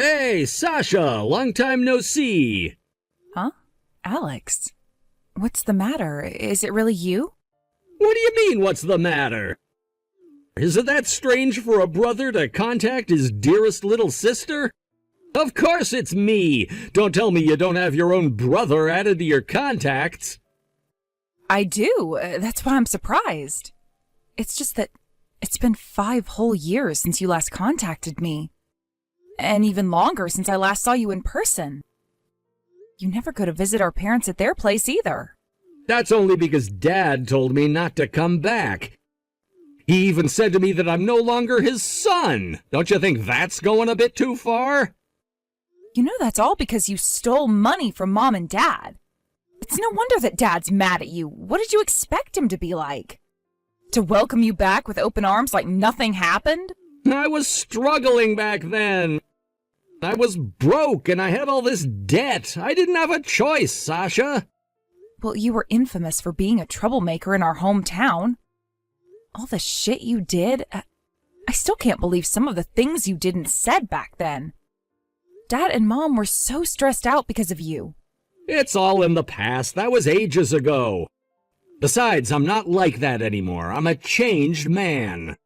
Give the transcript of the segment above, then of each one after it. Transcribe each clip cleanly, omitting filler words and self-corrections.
Hey, Sasha! Long time no see! Huh? Alex? What's the matter? Is it really you? What do you mean, what's the matter? Isn't that strange for a brother to contact his dearest little sister? Of course it's me! Don't tell me you don't have your own brother added to your contacts! I do. That's why I'm surprised. It's just that it's been 5 whole years since you last contacted me. And even longer since I last saw you in person. You never go to visit our parents at their place either. That's only because Dad told me not to come back. He even said to me that I'm no longer his son. Don't you think that's going a bit too far? You know that's all because you stole money from Mom and Dad. It's no wonder that Dad's mad at you. What did you expect him to be like? To welcome you back with open arms like nothing happened? I was struggling back then. I was broke and I had all this debt. I didn't have a choice, Sasha. Well, you were infamous for being a troublemaker in our hometown. All the shit you did, I still can't believe some of the things you did and said back then. Dad and Mom were so stressed out because of you. It's all in the past. That was ages ago. Besides, I'm not like that anymore. I'm a changed man.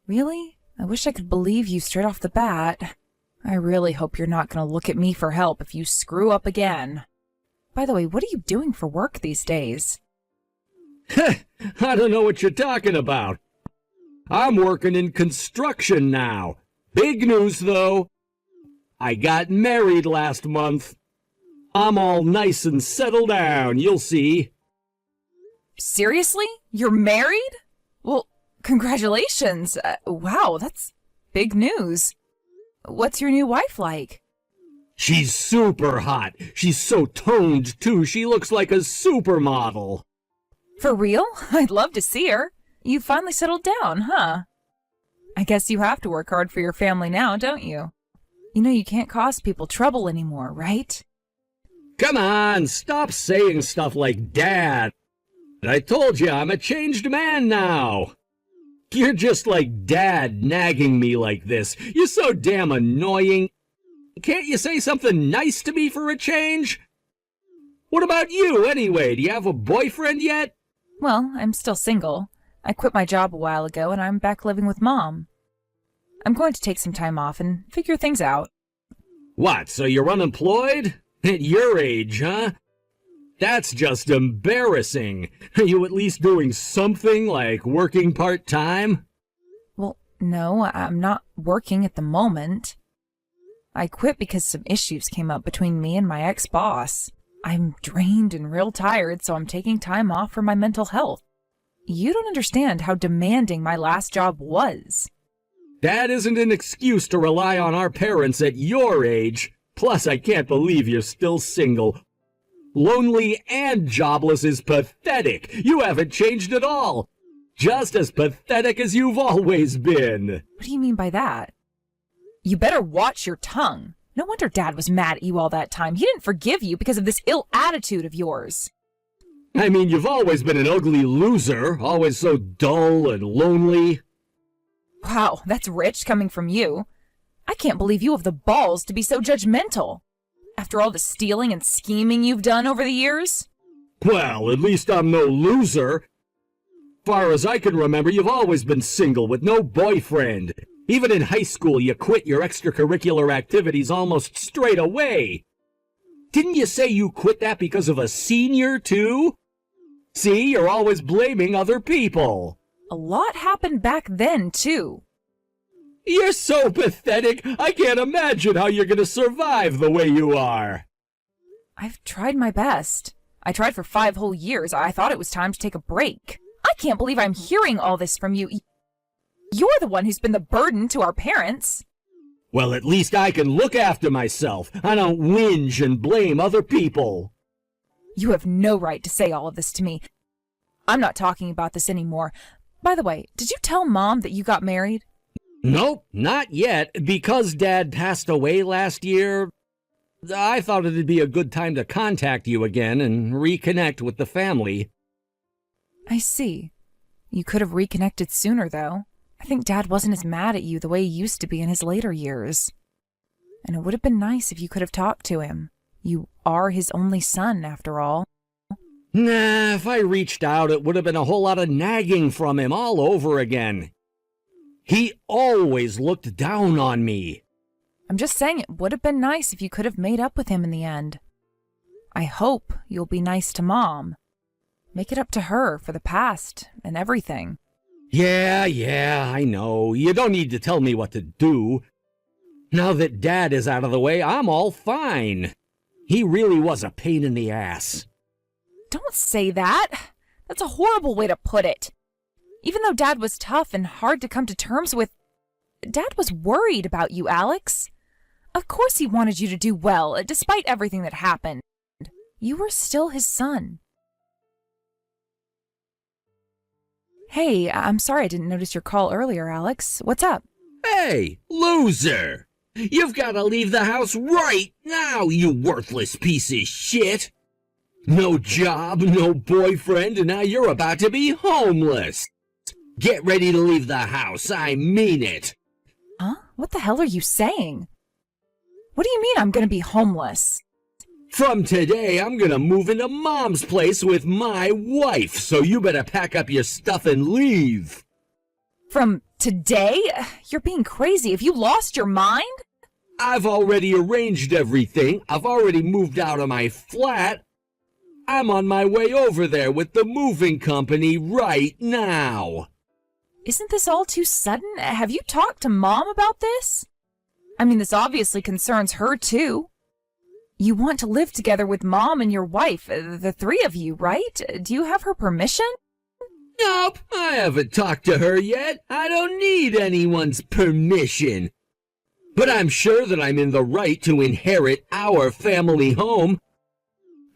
Really? I wish I could believe you straight off the bat. I really hope you're not going to look at me for help if you screw up again. By the way, what are you doing for work these days? I don't know what you're talking about. I'm working in construction now. Big news, though. I got married last month. I'm all nice and settled down, you'll see. Seriously? You're married? Well, congratulations. Wow, that's big news. What's your new wife like? She's super hot. She's so toned, too. She looks like a supermodel. For real? I'd love to see her. You finally settled down, huh? I guess you have to work hard for your family now, don't you? You know you can't cause people trouble anymore, right? Come on, stop saying stuff like Dad. I told you I'm a changed man now. You're just like Dad nagging me like this. You're so damn annoying. Can't you say something nice to me for a change? What about you, anyway? Do you have a boyfriend yet? Well, I'm still single. I quit my job a while ago and I'm back living with Mom. I'm going to take some time off and figure things out. What, so you're unemployed? At your age, huh? That's just embarrassing. Are you at least doing something like working part-time? Well, no, I'm not working at the moment. I quit because some issues came up between me and my ex-boss. I'm drained and real tired, so I'm taking time off for my mental health. You don't understand how demanding my last job was. That isn't an excuse to rely on our parents at your age. Plus, I can't believe you're still single. Lonely and jobless is pathetic. You haven't changed at all. Just as pathetic as you've always been. What do you mean by that? You better watch your tongue. No wonder Dad was mad at you all that time. He didn't forgive you because of this ill attitude of yours. I mean, you've always been an ugly loser, always so dull and lonely. Wow, that's rich coming from you. I can't believe you have the balls to be so judgmental. After all the stealing and scheming you've done over the years? Well, at least I'm no loser. Far as I can remember, you've always been single with no boyfriend. Even in high school, you quit your extracurricular activities almost straight away. Didn't you say you quit that because of a senior, too? See, you're always blaming other people. A lot happened back then, too. You're so pathetic, I can't imagine how you're gonna survive the way you are. I've tried my best. I tried for 5 whole years. I thought it was time to take a break. I can't believe I'm hearing all this from you. You're the one who's been the burden to our parents. Well, at least I can look after myself. I don't whinge and blame other people. You have no right to say all of this to me. I'm not talking about this anymore. By the way, did you tell Mom that you got married? Nope, not yet. Because Dad passed away last year, I thought it'd be a good time to contact you again and reconnect with the family. I see. You could have reconnected sooner, though. I think Dad wasn't as mad at you the way he used to be in his later years. And it would have been nice if you could have talked to him. You are his only son, after all. Nah, if I reached out, it would have been a whole lot of nagging from him all over again. He always looked down on me. I'm just saying it would have been nice if you could have made up with him in the end. I hope you'll be nice to Mom. Make it up to her for the past and everything. Yeah, I know. You don't need to tell me what to do. Now that Dad is out of the way, I'm all fine. He really was a pain in the ass. Don't say that. That's a horrible way to put it. Even though Dad was tough and hard to come to terms with, Dad was worried about you, Alex. Of course he wanted you to do well, despite everything that happened. You were still his son. Hey, I'm sorry I didn't notice your call earlier, Alex. What's up? Hey, loser! You've got to leave the house right now, you worthless piece of shit! No job, no boyfriend, and now you're about to be homeless! Get ready to leave the house, I mean it! Huh? What the hell are you saying? What do you mean I'm gonna be homeless? From today, I'm gonna move into Mom's place with my wife, so you better pack up your stuff and leave! From today? You're being crazy. Have you lost your mind? I've already arranged everything. I've already moved out of my flat. I'm on my way over there with the moving company right now. Isn't this all too sudden? Have you talked to Mom about this? I mean, this obviously concerns her too. You want to live together with Mom and your wife, the three of you, right? Do you have her permission? Nope, I haven't talked to her yet. I don't need anyone's permission. But I'm sure that I'm in the right to inherit our family home.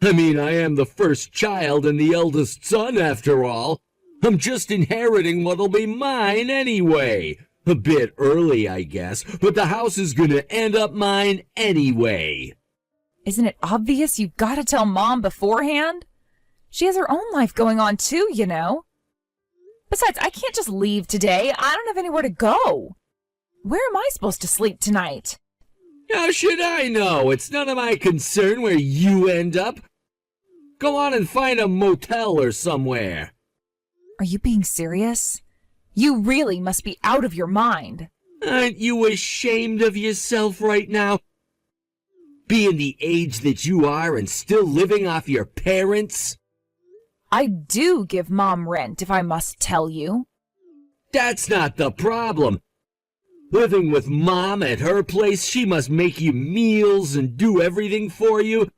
I mean, I am the first child and the eldest son, after all. I'm just inheriting what'll be mine anyway. A bit early, I guess, but the house is gonna end up mine anyway. Isn't it obvious you gotta tell Mom beforehand? She has her own life going on too, you know. Besides, I can't just leave today. I don't have anywhere to go. Where am I supposed to sleep tonight? How should I know? It's none of my concern where you end up. Go on and find a motel or somewhere. Are you being serious? You really must be out of your mind. Aren't you ashamed of yourself right now? Being the age that you are and still living off your parents? I do give Mom rent, if I must tell you. That's not the problem. Living with Mom at her place, she must make you meals and do everything for you.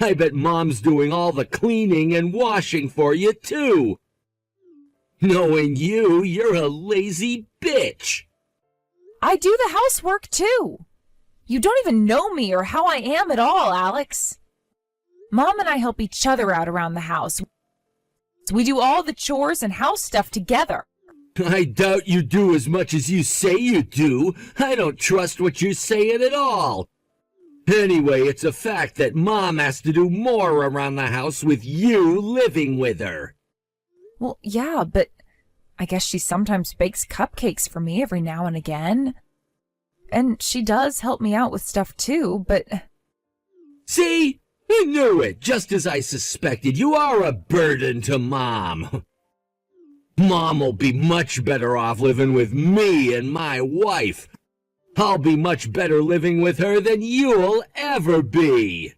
I bet Mom's doing all the cleaning and washing for you, too. Knowing you, you're a lazy bitch. I do the housework, too. You don't even know me or how I am at all, Alex. Mom and I help each other out around the house. We do all the chores and house stuff together. I doubt you do as much as you say you do. I don't trust what you're saying at all. Anyway, it's a fact that Mom has to do more around the house with you living with her. Well, yeah, but I guess she sometimes bakes cupcakes for me every now and again. And she does help me out with stuff too, but... See? I knew it, just as I suspected. You are a burden to Mom. Mom will be much better off living with me and my wife. I'll be much better living with her than you'll ever be.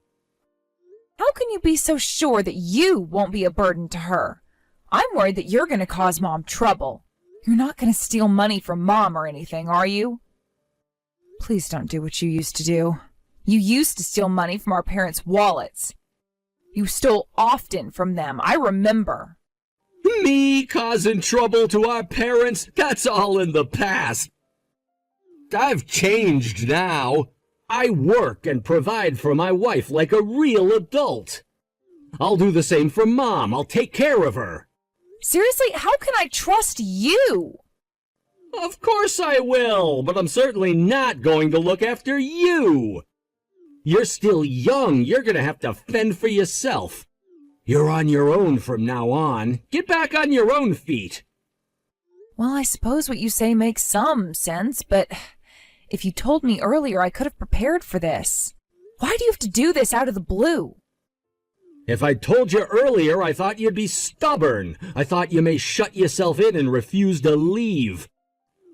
How can you be so sure that you won't be a burden to her? I'm worried that you're going to cause Mom trouble. You're not going to steal money from Mom or anything, are you? Please don't do what you used to do. You used to steal money from our parents' wallets. You stole often from them, I remember. Me causing trouble to our parents? That's all in the past. I've changed now. I work and provide for my wife like a real adult. I'll do the same for Mom. I'll take care of her. Seriously, how can I trust you? Of course I will, but I'm certainly not going to look after you. You're still young. You're going to have to fend for yourself. You're on your own from now on. Get back on your own feet. Well, I suppose what you say makes some sense, but If you told me earlier, I could have prepared for this. Why do you have to do this out of the blue? If I'd told you earlier, I thought you'd be stubborn. I thought you may shut yourself in and refuse to leave.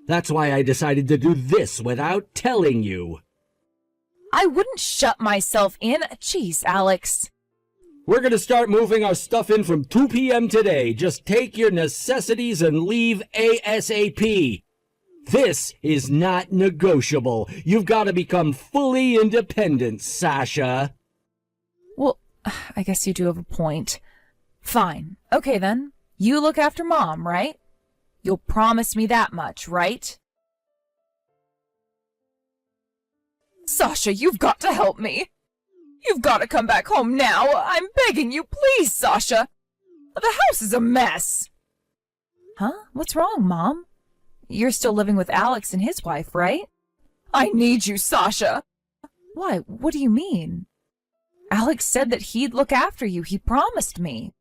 That's why I decided to do this without telling you. I wouldn't shut myself in. Jeez, Alex. We're gonna start moving our stuff in from 2 p.m. today. Just take your necessities and leave ASAP. This is not negotiable. You've got to become fully independent, Sasha. Well, I guess you do have a point. Fine. Okay then. You look after Mom, right? You'll promise me that much, right? Sasha, you've got to help me. You've got to come back home now. I'm begging you, please, Sasha. The house is a mess. Huh? What's wrong, Mom? You're still living with Alex and his wife, right? I need you, Sasha. Why? What do you mean? Alex said that he'd look after you. He promised me.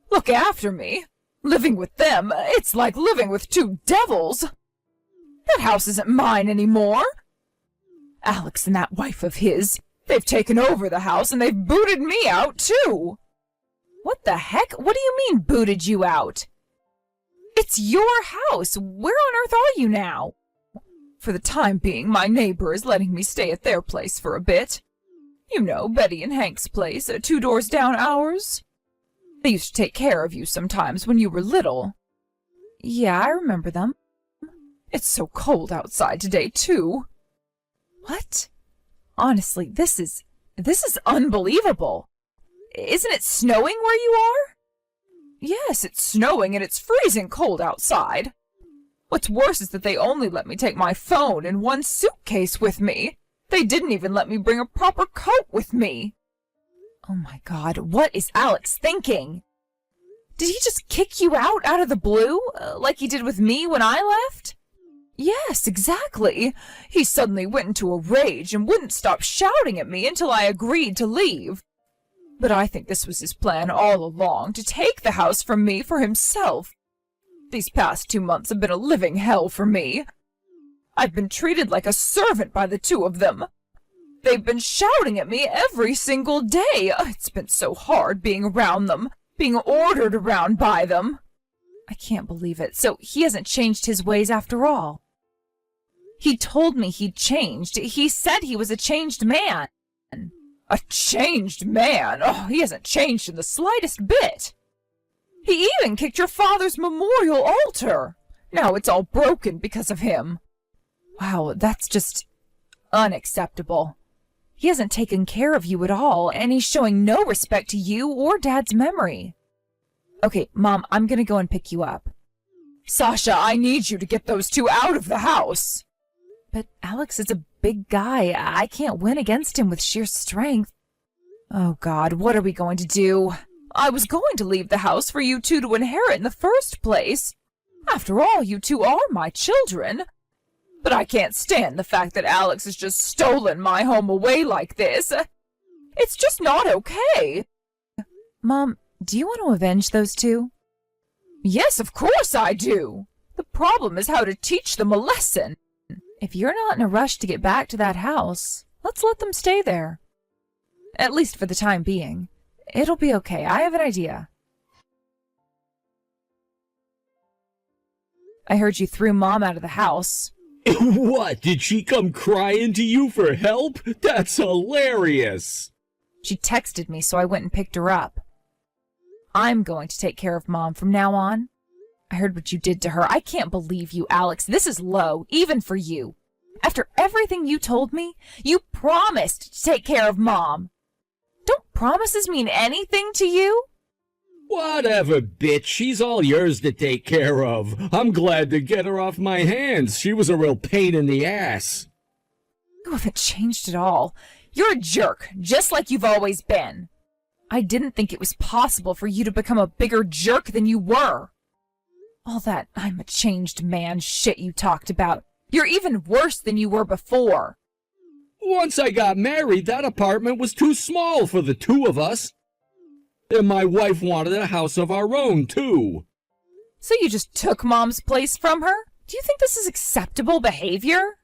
Look after me? Living with them? It's like living with two devils. That house isn't mine anymore. Alex and that wife of his, they've taken over the house and they've booted me out, too. What the heck? What do you mean, booted you out? It's your house. Where on earth are you now? For the time being, my neighbor is letting me stay at their place for a bit. You know, Betty and Hank's place, 2 doors down ours. They used to take care of you sometimes when you were little. Yeah, I remember them. It's so cold outside today, too. What? Honestly, this is unbelievable. Isn't it snowing where you are? Yes, it's snowing and it's freezing cold outside. What's worse is that they only let me take my phone and 1 suitcase with me. They didn't even let me bring a proper coat with me. Oh my God, what is Alex thinking? Did he just kick you out of the blue, like he did with me when I left? Yes, exactly. He suddenly went into a rage and wouldn't stop shouting at me until I agreed to leave. But I think this was his plan all along, to take the house from me for himself. These past 2 months have been a living hell for me. I've been treated like a servant by the two of them. They've been shouting at me every single day. It's been so hard being around them, being ordered around by them. I can't believe it. So he hasn't changed his ways after all. He told me he'd changed. He said he was a changed man. A changed man? Oh, he hasn't changed in the slightest bit. He even kicked your father's memorial altar. Now it's all broken because of him. Wow, that's just unacceptable. He hasn't taken care of you at all, and he's showing no respect to you or Dad's memory. Okay, Mom, I'm gonna go and pick you up. Sasha, I need you to get those two out of the house. But Alex is a big guy. I can't win against him with sheer strength. Oh God, what are we going to do? I was going to leave the house for you two to inherit in the first place. After all, you two are my children. But I can't stand the fact that Alex has just stolen my home away like this. It's just not okay. Mom, do you want to avenge those two? Yes, of course I do. The problem is how to teach them a lesson. If you're not in a rush to get back to that house, let's let them stay there. At least for the time being. It'll be okay. I have an idea. I heard you threw Mom out of the house. What? Did she come crying to you for help? That's hilarious. She texted me, so I went and picked her up. I'm going to take care of Mom from now on. I heard what you did to her. I can't believe you, Alex. This is low, even for you. After everything you told me, you promised to take care of Mom. Don't promises mean anything to you? Whatever, bitch. She's all yours to take care of. I'm glad to get her off my hands. She was a real pain in the ass. You haven't changed at all. You're a jerk, just like you've always been. I didn't think it was possible for you to become a bigger jerk than you were. All that I'm a changed man shit you talked about. You're even worse than you were before. Once I got married, that apartment was too small for the two of us. And my wife wanted a house of our own, too. So you just took Mom's place from her? Do you think this is acceptable behavior?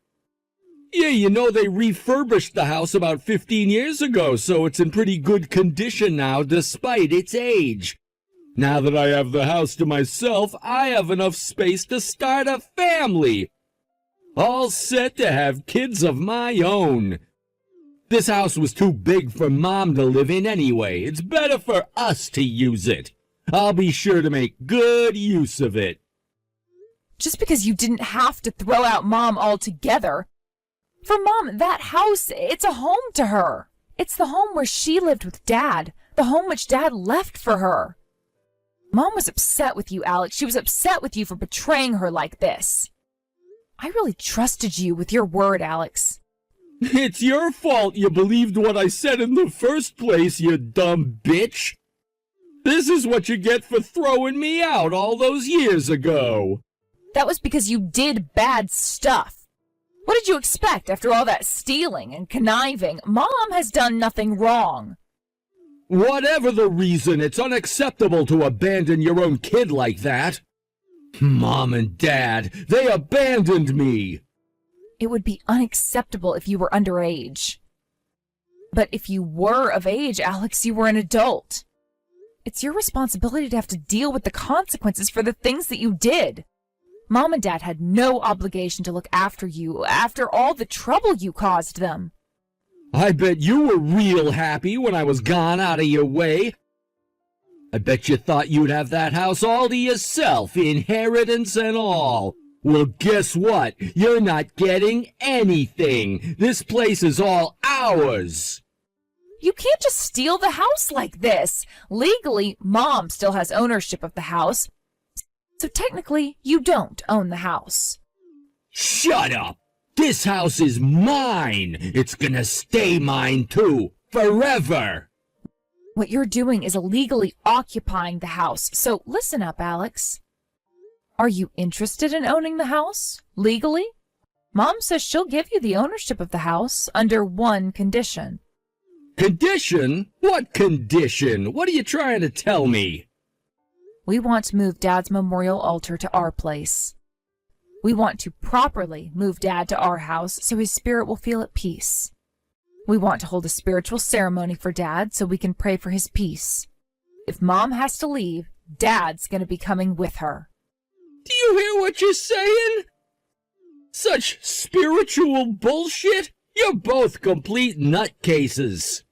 Yeah, you know they refurbished the house about 15 years ago, so it's in pretty good condition now despite its age. Now that I have the house to myself, I have enough space to start a family. All set to have kids of my own. This house was too big for Mom to live in anyway. It's better for us to use it. I'll be sure to make good use of it. Just because you didn't have to throw out Mom altogether. For Mom, that house, it's a home to her. It's the home where she lived with Dad, the home which Dad left for her. Mom was upset with you, Alex. She was upset with you for betraying her like this. I really trusted you with your word, Alex. It's your fault you believed what I said in the first place, you dumb bitch. This is what you get for throwing me out all those years ago. That was because you did bad stuff. What did you expect after all that stealing and conniving? Mom has done nothing wrong. Whatever the reason, it's unacceptable to abandon your own kid like that. Mom and Dad, they abandoned me. It would be unacceptable if you were underage. But if you were of age, Alex, you were an adult. It's your responsibility to have to deal with the consequences for the things that you did. Mom and Dad had no obligation to look after you after all the trouble you caused them. I bet you were real happy when I was gone out of your way. I bet you thought you'd have that house all to yourself, inheritance and all. Well, guess what? You're not getting anything. This place is all ours. You can't just steal the house like this. Legally, Mom still has ownership of the house. So technically, you don't own the house. Shut up! This house is mine! It's gonna stay mine too, forever! What you're doing is illegally occupying the house, so listen up, Alex. Are you interested in owning the house, legally? Mom says she'll give you the ownership of the house under one condition. Condition? What condition? What are you trying to tell me? We want to move Dad's memorial altar to our place. We want to properly move Dad to our house so his spirit will feel at peace. We want to hold a spiritual ceremony for Dad so we can pray for his peace. If Mom has to leave, Dad's going to be coming with her. Do you hear what you're saying? Such spiritual bullshit? You're both complete nutcases.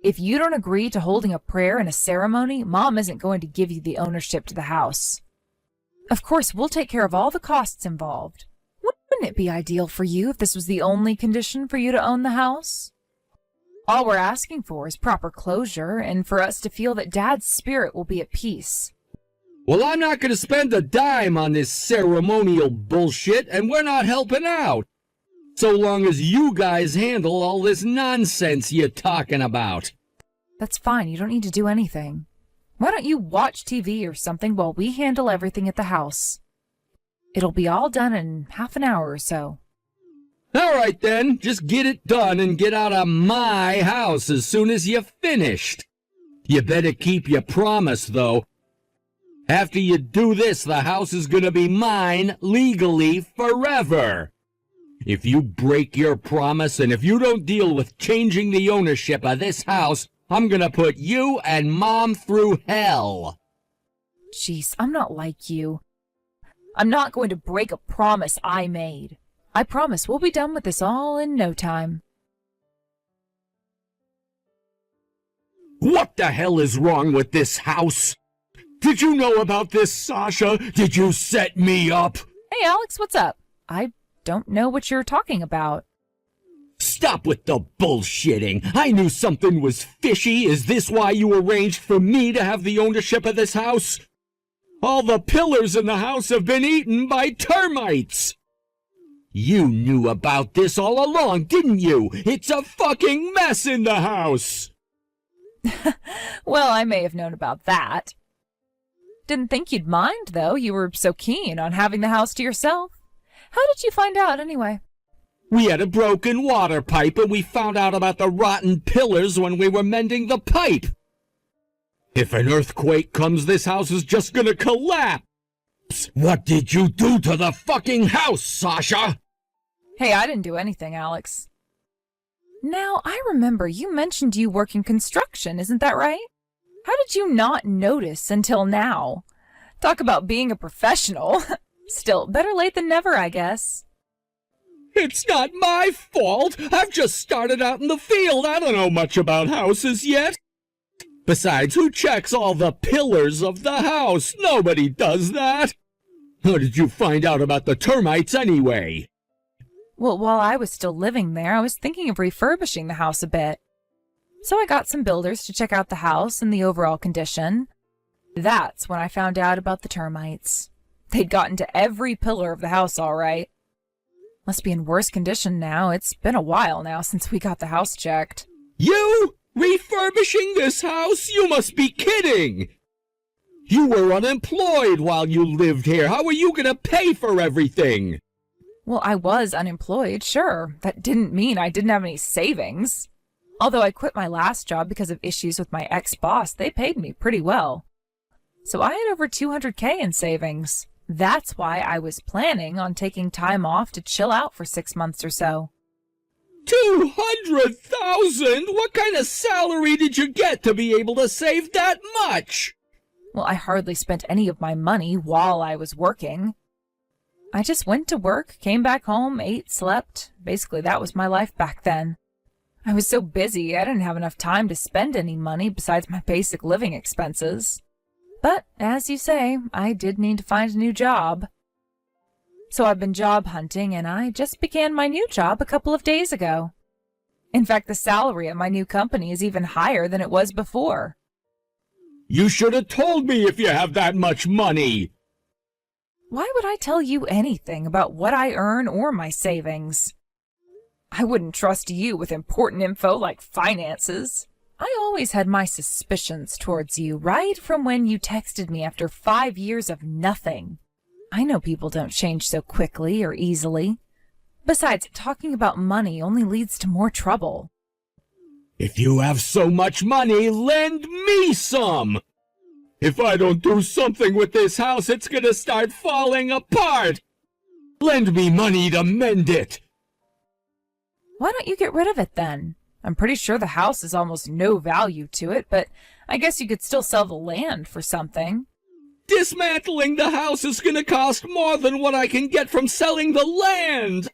If you don't agree to holding a prayer and a ceremony, Mom isn't going to give you the ownership to the house. Of course, we'll take care of all the costs involved. Wouldn't it be ideal for you if this was the only condition for you to own the house? All we're asking for is proper closure and for us to feel that Dad's spirit will be at peace. Well, I'm not going to spend a dime on this ceremonial bullshit, and we're not helping out. So long as you guys handle all this nonsense you're talking about. That's fine. You don't need to do anything. Why don't you watch TV or something while we handle everything at the house? It'll be all done in half an hour or so. All right, then. Just get it done and get out of my house as soon as you're finished. You better keep your promise, though. After you do this, the house is gonna be mine legally forever. If you break your promise and if you don't deal with changing the ownership of this house, I'm gonna put you and Mom through hell. Jeez, I'm not like you. I'm not going to break a promise I made. I promise we'll be done with this all in no time. What the hell is wrong with this house? Did you know about this, Sasha? Did you set me up? Hey, Alex, what's up? I don't know what you're talking about. Stop with the bullshitting. I knew something was fishy. Is this why you arranged for me to have the ownership of this house? All the pillars in the house have been eaten by termites. You knew about this all along, didn't you? It's a fucking mess in the house. Well, I may have known about that. Didn't think you'd mind, though. You were so keen on having the house to yourself. How did you find out, anyway? We had a broken water pipe, and we found out about the rotten pillars when we were mending the pipe. If an earthquake comes, this house is just gonna collapse. What did you do to the fucking house, Sasha? Hey, I didn't do anything, Alex. Now, I remember you mentioned you work in construction, isn't that right? How did you not notice until now? Talk about being a professional. Still, better late than never, I guess. It's not my fault. I've just started out in the field. I don't know much about houses yet. Besides, who checks all the pillars of the house? Nobody does that. How did you find out about the termites anyway? Well, while I was still living there, I was thinking of refurbishing the house a bit. So I got some builders to check out the house and the overall condition. That's when I found out about the termites. They'd gotten to every pillar of the house all right. Must be in worse condition now. It's been a while now since we got the house checked. You? Refurbishing this house? You must be kidding! You were unemployed while you lived here. How are you gonna pay for everything? Well, I was unemployed, sure. That didn't mean I didn't have any savings. Although I quit my last job because of issues with my ex-boss, they paid me pretty well. So I had over $200K in savings. That's why I was planning on taking time off to chill out for 6 months or so. 200,000? What kind of salary did you get to be able to save that much? Well, I hardly spent any of my money while I was working. I just went to work, came back home, ate, slept. Basically, that was my life back then. I was so busy, I didn't have enough time to spend any money besides my basic living expenses. But, as you say, I did need to find a new job. So I've been job hunting, and I just began my new job a couple of days ago. In fact, the salary at my new company is even higher than it was before. You should have told me if you have that much money. Why would I tell you anything about what I earn or my savings? I wouldn't trust you with important info like finances. I always had my suspicions towards you right from when you texted me after 5 years of nothing. I know people don't change so quickly or easily. Besides, talking about money only leads to more trouble. If you have so much money, lend me some. If I don't do something with this house, it's gonna start falling apart. Lend me money to mend it. Why don't you get rid of it then? I'm pretty sure the house has almost no value to it, but I guess you could still sell the land for something. Dismantling the house is gonna cost more than what I can get from selling the land.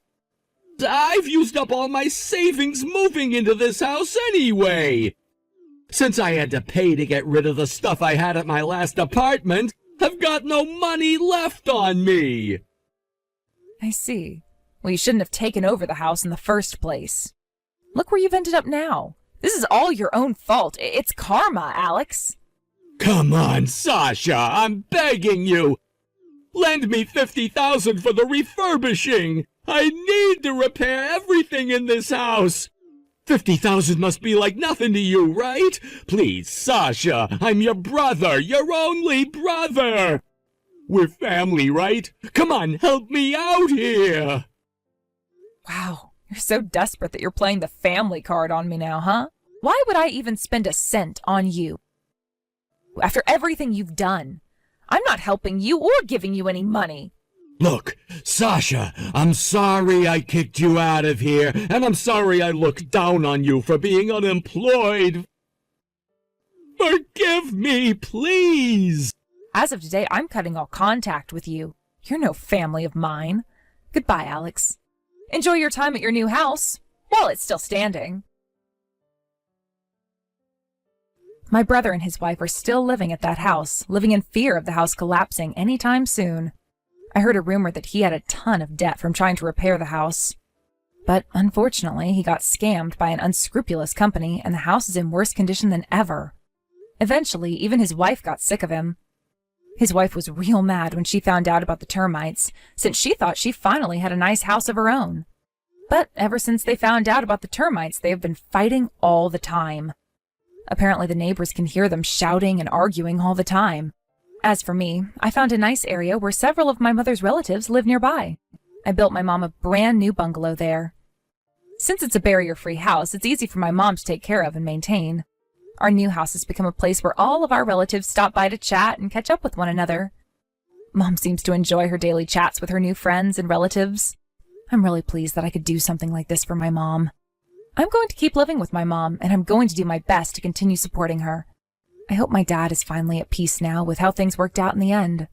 I've used up all my savings moving into this house anyway. Since I had to pay to get rid of the stuff I had at my last apartment, I've got no money left on me. I see. Well, you shouldn't have taken over the house in the first place. Look where you've ended up now. This is all your own fault. It's karma, Alex. Come on, Sasha, I'm begging you. Lend me $50,000 for the refurbishing. I need to repair everything in this house. $50,000 must be like nothing to you, right? Please, Sasha, I'm your brother, your only brother. We're family, right? Come on, help me out here. Wow, you're so desperate that you're playing the family card on me now, huh? Why would I even spend a cent on you? After everything you've done, I'm not helping you or giving you any money. Look, Sasha, I'm sorry I kicked you out of here, and I'm sorry I looked down on you for being unemployed. Forgive me, please. As of today, I'm cutting all contact with you. You're no family of mine. Goodbye, Alex. Enjoy your time at your new house, while it's still standing. My brother and his wife are still living at that house, living in fear of the house collapsing anytime soon. I heard a rumor that he had a ton of debt from trying to repair the house. But unfortunately, he got scammed by an unscrupulous company, and the house is in worse condition than ever. Eventually, even his wife got sick of him. His wife was real mad when she found out about the termites, since she thought she finally had a nice house of her own. But ever since they found out about the termites, they have been fighting all the time. Apparently the neighbors can hear them shouting and arguing all the time. As for me, I found a nice area where several of my mother's relatives live nearby. I built my mom a brand new bungalow there. Since it's a barrier-free house, it's easy for my mom to take care of and maintain. Our new house has become a place where all of our relatives stop by to chat and catch up with one another. Mom seems to enjoy her daily chats with her new friends and relatives. I'm really pleased that I could do something like this for my mom. I'm going to keep living with my mom, and I'm going to do my best to continue supporting her. I hope my dad is finally at peace now with how things worked out in the end.